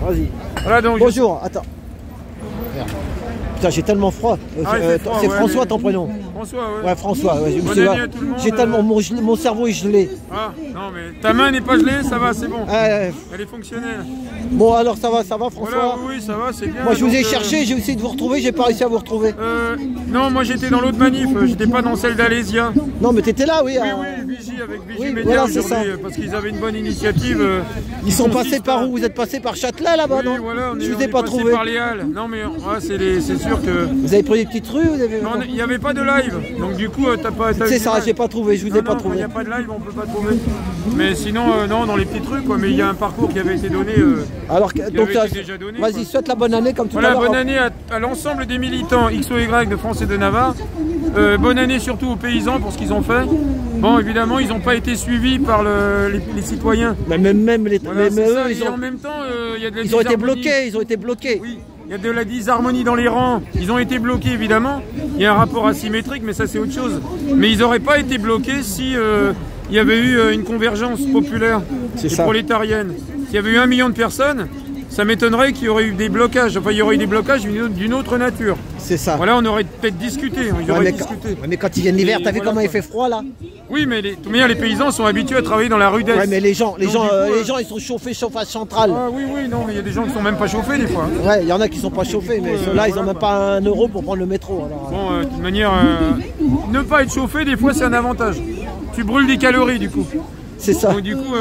Vas-y. Voilà, donc bonjour, attends. Merde. Putain, j'ai tellement froid. C'est François ton prénom? François, ouais. Ouais, François. Ouais. J'ai tellement mon cerveau est gelé. Ah, non, mais ta main n'est pas gelée, ça va, c'est bon. Elle est fonctionnelle. Bon, alors ça va, François? Voilà, oui, ça va, c'est bien. Moi, je vous ai cherché, j'ai essayé de vous retrouver, j'ai pas réussi à vous retrouver. Non, moi j'étais dans l'autre manif, j'étais pas dans celle d'Alésia. Non, mais t'étais là, oui. Oui, Vigie avec Vigie Média voilà, aujourd'hui, parce qu'ils avaient une bonne initiative. Ils sont passés par où? Vous êtes passé par Châtelet là-bas, non? Voilà, je vous ai pas trouvé. Par les Halles. Non, mais c'est sûr que. Vous avez pris des petites rues? Il n'y avait pas de live, donc du coup, t'as pas. C'est ça, j'ai pas trouvé, je vous ai pas trouvé. Il n'y a pas de live, on peut pas trouver. Mais sinon, non, dans les petites rues, quoi. Mais il y a un parcours qui avait été donné. Alors, donc, vas-y, souhaite la bonne année comme tout à l'heure. Voilà, bonne année à l'ensemble des militants XOY de France et de Navarre. Bonne année surtout aux paysans pour ce qu'ils ont fait. Bon, évidemment, ils n'ont pas été suivis par les citoyens. Mais même les. Voilà, eux, ils ont... en même temps, il y a de la ils ont été bloqués, ils ont été bloqués. Oui. Il y a de la disharmonie dans les rangs, ils ont été bloqués évidemment, il y a un rapport asymétrique mais ça c'est autre chose. Mais ils n'auraient pas été bloqués si il y avait eu une convergence populaire et prolétarienne. S'il y avait eu 1 million de personnes, ça m'étonnerait qu'il y aurait eu des blocages, enfin il y aurait eu des blocages d'une autre nature. C'est ça. Voilà, on aurait peut-être discuté, mais quand ils viennent l'hiver, t'as vu comment il fait froid là? Oui, mais les paysans sont habitués à travailler dans la rudesse. Ouais, mais les gens ils sont chauffés chauffage central. Ah oui, non, mais il y a des gens qui sont même pas chauffés des fois. Ouais, il y en a qui sont pas chauffés, mais ceux-là, ils ont même pas 1 euro pour prendre le métro. Alors, bon, de toute manière, ne pas être chauffé, des fois, c'est un avantage. Tu brûles des calories, du coup. C'est ça. Donc, du coup,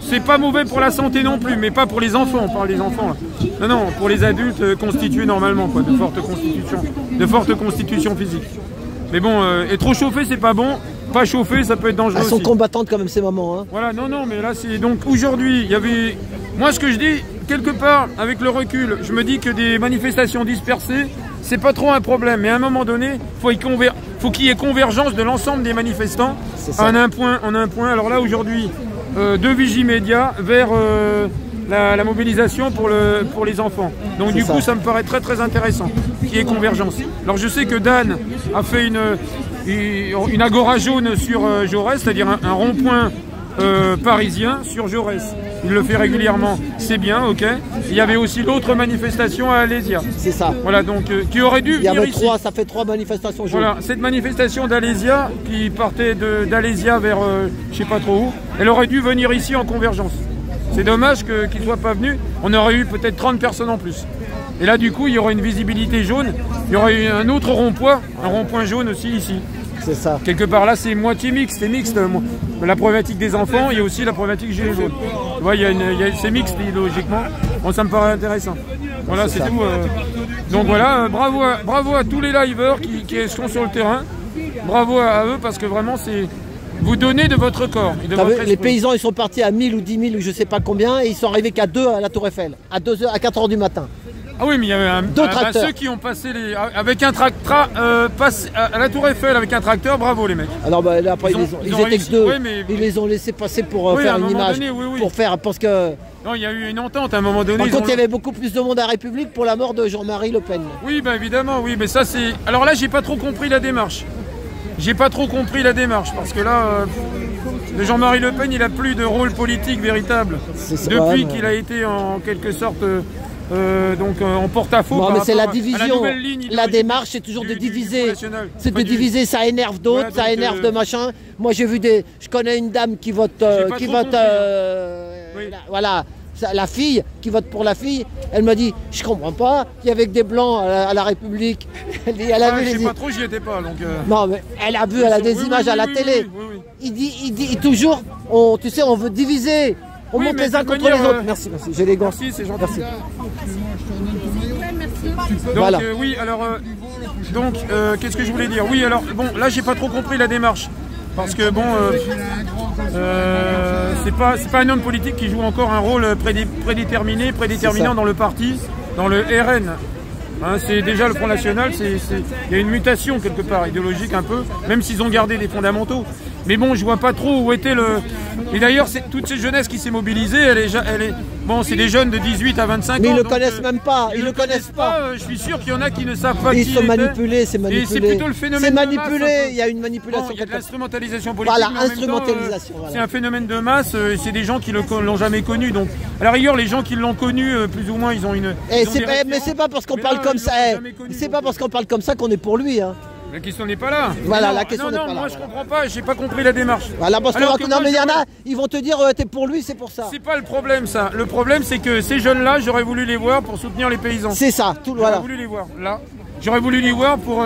c'est pas mauvais pour la santé non plus, mais pas pour les enfants. On parle des enfants, là. Non, pour les adultes constitués normalement, quoi, de forte constitution physique. Mais bon, être trop chauffé, c'est pas bon. Pas chauffé, ça peut être dangereux. Elles sont combattantes quand même ces mamans. Hein. Voilà, non, mais là c'est donc aujourd'hui, il y avait. Moi, ce que je dis, quelque part, avec le recul, je me dis que des manifestations dispersées, c'est pas trop un problème. Mais à un moment donné, faut qu'il y ait convergence de l'ensemble des manifestants en un point. Alors là, aujourd'hui, de Vigie Média vers la mobilisation pour les enfants. Donc du coup, ça me paraît très très intéressant qu'il y ait convergence. Alors je sais que Dan a fait une agora jaune sur Jaurès, c'est-à-dire un rond-point parisien sur Jaurès. Il le fait régulièrement, c'est bien, ok. Il y avait aussi l'autre manifestation à Alésia. C'est ça. Voilà, donc qui aurait dû venir ici. Ça fait 3 manifestations jaunes. Voilà, cette manifestation d'Alésia, qui partait d'Alésia vers je sais pas trop où, elle aurait dû venir ici en convergence. C'est dommage qu'il ne soit pas venu, on aurait eu peut-être 30 personnes en plus. Et là, du coup, il y aurait une visibilité jaune, il y aurait eu un autre rond-point, un rond-point jaune aussi ici. C'est ça. Quelque part là, c'est moitié mixte, c'est mixte. La problématique des enfants, il y a aussi la problématique gilet jaune. Tu vois, c'est mixte idéologiquement. Bon, ça me paraît intéressant. Voilà, c'est tout. Donc voilà, bravo à tous les liveurs qui sont sur le terrain. Bravo à eux parce que vraiment, c'est vous donnez de votre corps. Et de votre les paysans, ils sont partis à 1000 ou 10 000 ou je sais pas combien et ils sont arrivés qu'à 2 à la Tour Eiffel, à 4 h du matin. Ah oui, mais il y avait ceux qui ont passé avec un tracteur à la Tour Eiffel avec un tracteur, bravo les mecs. Alors bah, là, après, ils étaient que 2, ils les ont laissés passer pour faire une image, pour faire, parce que... Non, il y a eu une entente à un moment donné. Par contre, il y avait beaucoup plus de monde à la République pour la mort de Jean-Marie Le Pen. Oui, bah évidemment, oui, mais ça c'est... Alors là, j'ai pas trop compris la démarche. Parce que là, Jean-Marie Le Pen, il a plus de rôle politique véritable depuis qu'il a été en quelque sorte... donc en porte-à-faux. Non, mais c'est la division. La démarche, c'est toujours de diviser. C'est de diviser, ça énerve d'autres, ça énerve de machin. Moi, j'ai vu je connais une dame qui vote. Voilà, la fille, qui vote pour la fille. Elle m'a dit, je comprends pas, qu'il y avait que des blancs à la République. Elle a vu je sais pas trop, j'y étais pas. Donc non, mais elle a vu, elle a des images à la télé. Il dit toujours, tu sais, on veut diviser. On monte les uns contre les autres. Merci, j'ai les gants. Merci, c'est gentil. Merci. Donc voilà. Oui, alors qu'est-ce que je voulais dire? Oui, alors bon, là j'ai pas trop compris la démarche parce que bon, c'est pas un homme politique qui joue encore un rôle prédéterminant dans le parti, dans le RN. Hein, c'est déjà le Front National, il y a une mutation quelque part idéologique un peu, même s'ils ont gardé des fondamentaux. Mais bon, je vois pas trop où était le. Et d'ailleurs, toute cette jeunesse qui s'est mobilisée, Bon, c'est des jeunes de 18 à 25 ans. Mais ils ne le connaissent même pas. Ils ne le connaissent pas. Je suis sûr qu'il y en a qui ne savent pas ils qui sont manipulés, c'est manipulé. C'est plutôt le phénomène c'est de manipulé, masse. Il y a une manipulation. Il y a de l'instrumentalisation politique. Voilà, instrumentalisation. Voilà. C'est un phénomène de masse. C'est des gens qui ne l'ont jamais connu. Donc, à la rigueur, les gens qui l'ont connu, plus ou moins, ils ont une. Mais c'est pas parce qu'on parle comme ça. C'est pas parce qu'on parle comme ça qu'on est pour lui. Hein. La question n'est pas là. Voilà, la question n'est pas là. Moi, je comprends pas. J'ai pas compris la démarche. Voilà, parce que non, mais il y en a, ils vont te dire, t'es pour lui, c'est pour ça. C'est pas le problème, ça. Le problème, c'est que ces jeunes-là, j'aurais voulu les voir pour soutenir les paysans. C'est ça, tout voilà. J'aurais voulu les voir là. J'aurais voulu les voir pour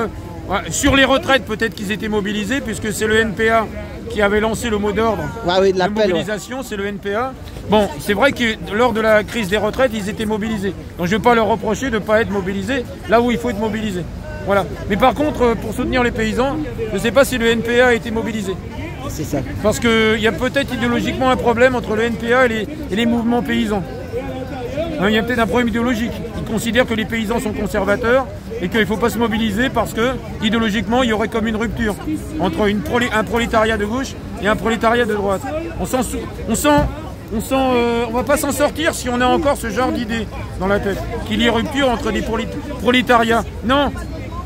sur les retraites, peut-être qu'ils étaient mobilisés, puisque c'est le NPA qui avait lancé le mot d'ordre. Oui, de l'appel. Mobilisation, c'est le NPA. Bon, c'est vrai que lors de la crise des retraites, ils étaient mobilisés. Donc je ne vais pas leur reprocher de ne pas être mobilisés là où il faut être mobilisé. Voilà. Mais par contre, pour soutenir les paysans, je ne sais pas si le NPA a été mobilisé. C'est ça. Parce qu'il y a peut-être idéologiquement un problème entre le NPA et les mouvements paysans. Il y a peut-être un problème idéologique. Ils considèrent que les paysans sont conservateurs et qu'il ne faut pas se mobiliser parce que, idéologiquement, il y aurait comme une rupture entre un prolétariat de gauche et un prolétariat de droite. On va pas s'en sortir si on a encore ce genre d'idée dans la tête. Qu'il y ait rupture entre des prolétariats. Non,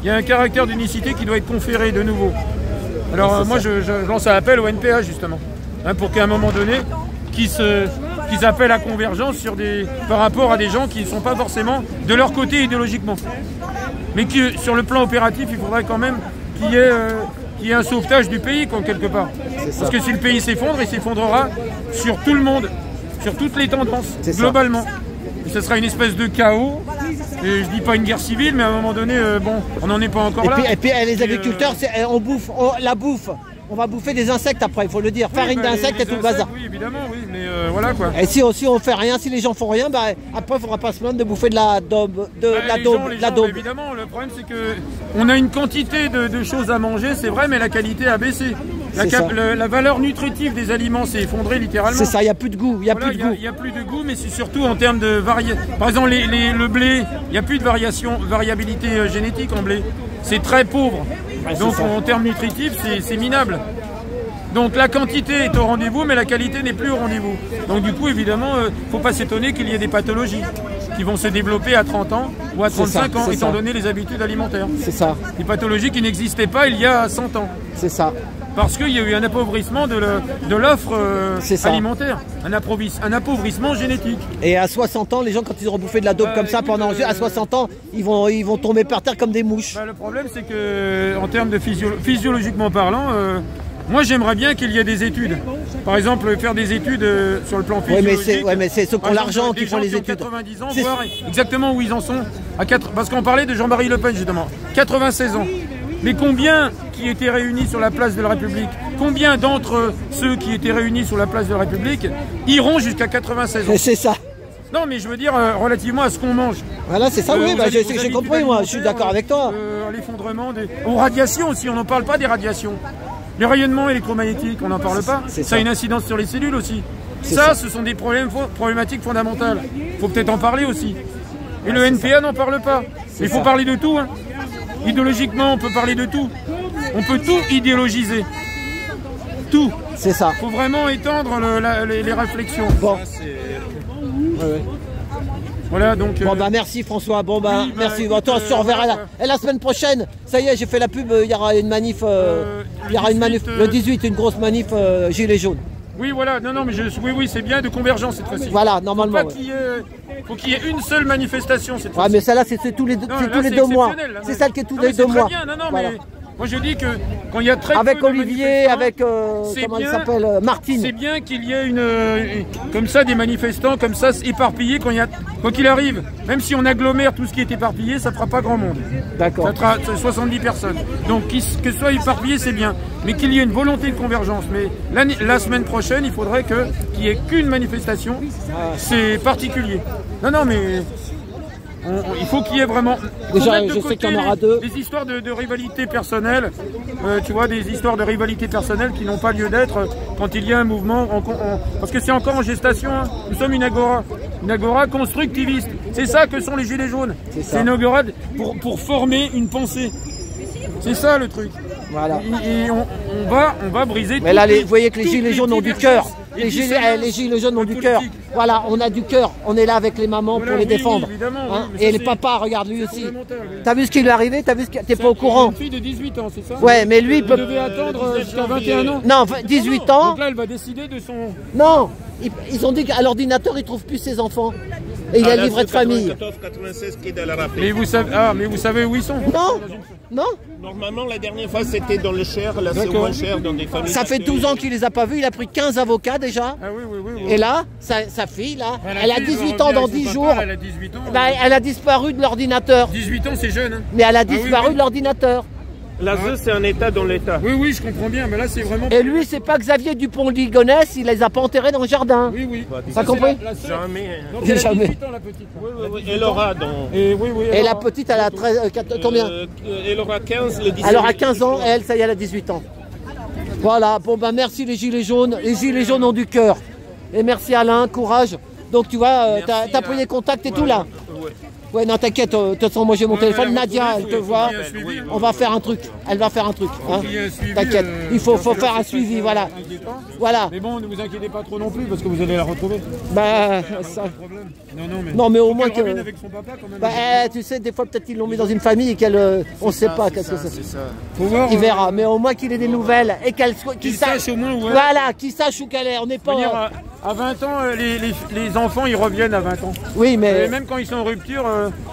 il y a un caractère d'unicité qui doit être conféré de nouveau. Alors moi je lance un appel au NPA justement, hein, pour qu'à un moment donné, qu'ils appellent à convergence par rapport à des gens qui ne sont pas forcément de leur côté idéologiquement. Mais que sur le plan opératif, il faudrait quand même qu'il y ait un sauvetage du pays, quelque part. Parce que si le pays s'effondre, il s'effondrera sur tout le monde, sur toutes les tendances, globalement. Et ce sera une espèce de chaos. Et je dis pas une guerre civile, mais à un moment donné, bon, on n'en est pas encore là. Et puis les agriculteurs, on bouffe, la bouffe. On va bouffer des insectes après, il faut le dire. Farine d'insectes et tout le bazar. Oui, évidemment, oui, mais voilà quoi. Et si on fait rien, si les gens font rien, bah, après il faudra pas se plaindre de bouffer de la daube. Évidemment, le problème c'est que on a une quantité de choses à manger, c'est vrai, mais la qualité a baissé. La valeur nutritive des aliments s'est effondrée littéralement. C'est ça, il n'y a plus de goût. Il n'y a plus de goût. Il n'y a plus de goût, mais c'est surtout en termes de variété. Par exemple, le blé, il n'y a plus de variabilité génétique en blé. C'est très pauvre. Ouais, donc en termes nutritifs, c'est minable. Donc la quantité est au rendez-vous, mais la qualité n'est plus au rendez-vous. Donc du coup, évidemment, il ne faut pas s'étonner qu'il y ait des pathologies qui vont se développer à 30 ans ou à 35 ans, étant donné les habitudes alimentaires. C'est ça. Des pathologies qui n'existaient pas il y a 100 ans. C'est ça. Parce qu'il y a eu un appauvrissement de l'offre alimentaire, un appauvrissement génétique. Et à 60 ans, les gens, quand ils auront bouffé de la dope comme ça, à 60 ans, ils vont tomber par terre comme des mouches. Le problème, c'est que, en termes de physiologiquement parlant, moi j'aimerais bien qu'il y ait des études. Par exemple, faire des études sur le plan physiologique. Oui, mais c'est ceux qui ont l'argent qui font les études. 90 ans, voir exactement où ils en sont. Parce qu'on parlait de Jean-Marie Le Pen, justement. 96 ans. Mais combien qui étaient réunis sur la place de la République, combien d'entre ceux qui étaient réunis sur la place de la République iront jusqu'à 96 ans? C'est ça. Non, mais je veux dire, relativement à ce qu'on mange. Voilà, c'est ça, oui, j'ai compris, moi, je suis d'accord avec toi. L'effondrement aux radiations aussi, on n'en parle pas des radiations. Les rayonnements électromagnétiques, on n'en parle pas. Ça a une incidence sur les cellules aussi. Ça, ce sont des problématiques fondamentales. Il faut peut-être en parler aussi. Et le NPA n'en parle pas. Il faut parler de tout, hein. Idéologiquement, on peut parler de tout. On peut tout idéologiser. Tout. C'est ça. Il faut vraiment étendre les réflexions. Bon. Voilà, donc... Bon, bah merci François. Bon, bah oui, merci. Bon, toi, on se reverra la semaine prochaine. Ça y est, j'ai fait la pub. Il y aura une manif. Le 18, une grosse manif Gilets jaunes. Oui, voilà. Non, mais oui, c'est bien de convergence cette fois-ci. Voilà, normalement. Faut qu'il y ait une seule manifestation cette fois-ci. Ouais, mais celle-là, c'est tous les 2 mois. C'est celle qui est tous les 2 mois. Bien. Non, mais moi je dis que quand il y a très avec peu Olivier, avec comment il s'appelle, Martine. C'est bien qu'il y ait comme ça des manifestants comme ça éparpillés quoi qu'il arrive. Même si on agglomère tout ce qui est éparpillé, ça fera pas grand monde. D'accord. Ça fera 70 personnes. Donc que ce soit éparpillé, c'est bien, mais qu'il y ait une volonté de convergence. Mais la semaine prochaine, il faudrait qu'il y ait qu'une manifestation. C'est particulier. Non, mais il faut qu'il y ait vraiment... Déjà, je sais qu'il y en aura 2. Des histoires de rivalité personnelle, tu vois, des histoires de rivalité personnelle qui n'ont pas lieu d'être quand il y a un mouvement, parce que c'est encore en gestation, hein. Nous sommes une agora constructiviste. C'est ça que sont les Gilets jaunes. C'est une agora pour former une pensée. C'est ça le truc. Voilà. Et on va briser... Mais là, vous voyez que les Gilets jaunes ont du cœur. les gilets jaunes ont du cœur. Voilà, on a du cœur. On est là avec les mamans pour les défendre. Hein, et les papas, regarde lui aussi. T'as vu ce qui lui est arrivé? T'es pas au courant? Une fille de 18 ans, c'est ça? Ouais, mais lui, il peut... devait attendre jusqu'à 21 ans. Non, 18 ans. Donc là, elle va décider de son... Non, ils ont dit qu'à l'ordinateur, il trouve plus ses enfants. Et il a le livret de famille. 96 qui est dans la rappel. Mais vous savez où ils sont? Non, non. Normalement, la dernière fois, c'était dans le Cher, là c'est moins cher, dans des familles. Ça fait 12 ans qu'il les a pas vus, il a pris 15 avocats déjà. Ah oui. Et là, sa fille, là, elle a 18 ans dans 10 jours. Elle a 18 ans. Bah, elle a disparu de l'ordinateur. 18 ans, c'est jeune. Hein. Mais elle a disparu de l'ordinateur. La ZEU, c'est un état dans l'état. Oui, je comprends bien, mais là, c'est vraiment... Et lui, c'est pas Xavier Dupont-Ligonnès, il les a pas enterrés dans le jardin. Oui. T'as compris? Jamais. Donc, elle a Jamais. 18 ans, la petite. Oui. Elle aura dans... Et la petite, elle a 13, combien? Elle aura 15 le 18. Elle aura 15 ans et elle, ça y est, elle a 18 ans. Voilà, bon ben merci les gilets jaunes. Les gilets jaunes ont du cœur. Et merci Alain, courage. Donc tu vois, t'as pris les contacts et tout là. Ouais, non, t'inquiète, de toute façon, moi j'ai mon téléphone. Nadia, elle te voit. On va faire un truc. Elle va faire un truc. Hein. T'inquiète, il faut faire un suivi, voilà. Voilà. Mais bon, ne vous inquiétez pas trop non plus parce que vous allez la retrouver. Bah, ça. Non, mais au moins que. Avec son papa, quand même. Bah, tu sais, des fois peut-être ils l'ont mis dans une famille et qu'elle, on sait pas qu'est-ce que c'est. Faut voir. Il verra, mais au moins qu'il ait des nouvelles et qu'il sache au moins où elle est. Voilà, qu'il sache où qu'elle est. On n'est pas. À 20 ans, les enfants, ils reviennent à 20 ans. Oui, mais... Et même quand ils sont en rupture,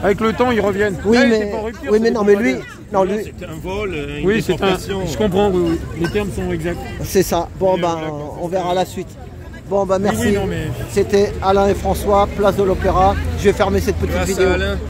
avec le temps, ils reviennent. Oui, là, mais... pas en rupture, oui, mais non, mais lui... Non, lui... C'est un vol, une oui, c'est déportation. Je comprends, oui. Les termes sont exacts. C'est ça. Bon, ben, on verra la suite. Bon, ben, merci. Oui, non, mais... C'était Alain et François, place de l'Opéra. Je vais fermer cette petite vidéo.